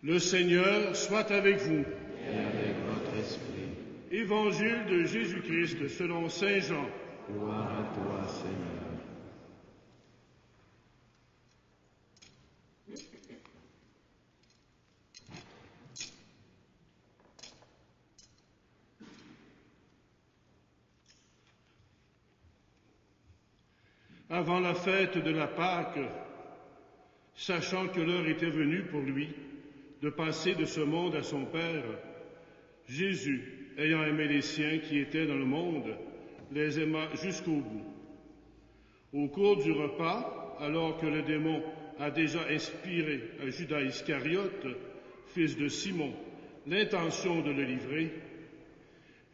Le Seigneur soit avec vous. Et avec votre esprit. Évangile de Jésus-Christ selon saint Jean. Gloire à toi, Seigneur. Avant la fête de la Pâque, sachant que l'heure était venue pour lui de passer de ce monde à son Père, Jésus, ayant aimé les siens qui étaient dans le monde, les aima jusqu'au bout. Au cours du repas, alors que le démon a déjà inspiré à Judas Iscariote, fils de Simon, l'intention de le livrer,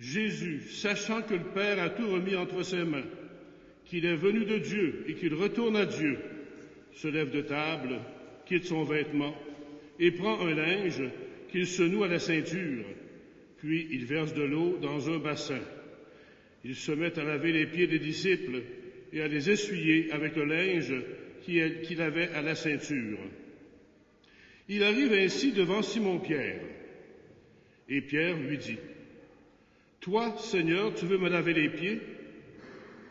Jésus, sachant que le Père a tout remis entre ses mains, qu'il est venu de Dieu et qu'il retourne à Dieu, se lève de table, quitte son vêtement et prend un linge qu'il se noue à la ceinture, puis il verse de l'eau dans un bassin. Il se met à laver les pieds des disciples et à les essuyer avec le linge qu'il avait à la ceinture. Il arrive ainsi devant Simon-Pierre. Et Pierre lui dit, « Toi, Seigneur, tu veux me laver les pieds ?»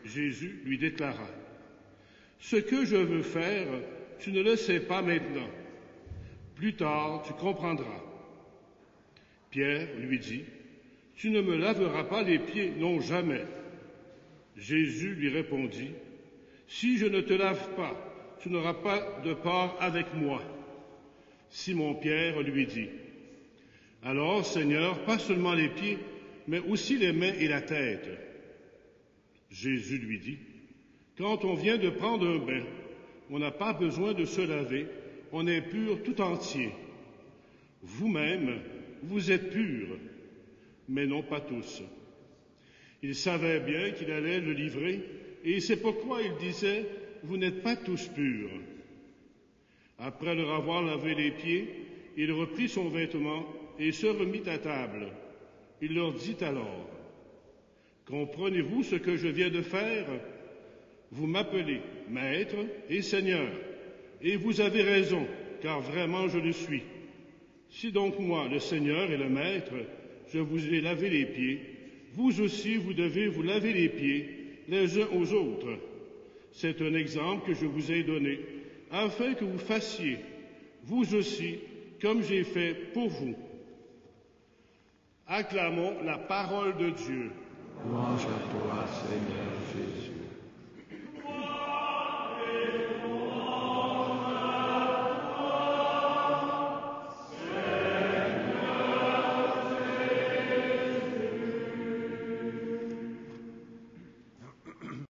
Jésus lui déclara, « Ce que je veux faire, tu ne le sais pas maintenant. Plus tard, tu comprendras. » Pierre lui dit, « Tu ne me laveras pas les pieds, non jamais. » Jésus lui répondit, « Si je ne te lave pas, tu n'auras pas de part avec moi. » Simon-Pierre lui dit, « Alors, Seigneur, pas seulement les pieds, mais aussi les mains et la tête. » Jésus lui dit, « Quand on vient de prendre un bain, on n'a pas besoin de se laver, on est pur tout entier. Vous-même, vous êtes purs, mais non pas tous. » Il savait bien qu'il allait le livrer, et c'est pourquoi il disait, « Vous n'êtes pas tous purs. » Après leur avoir lavé les pieds, il reprit son vêtement et se remit à table. Il leur dit alors, « Comprenez-vous ce que je viens de faire? Vous m'appelez Maître et Seigneur, et vous avez raison, car vraiment je le suis. Si donc moi, le Seigneur et le Maître, je vous ai lavé les pieds, vous aussi vous devez vous laver les pieds les uns aux autres. C'est un exemple que je vous ai donné, afin que vous fassiez, vous aussi, comme j'ai fait pour vous. » Acclamons la parole de Dieu. Louange à toi, Seigneur Jésus.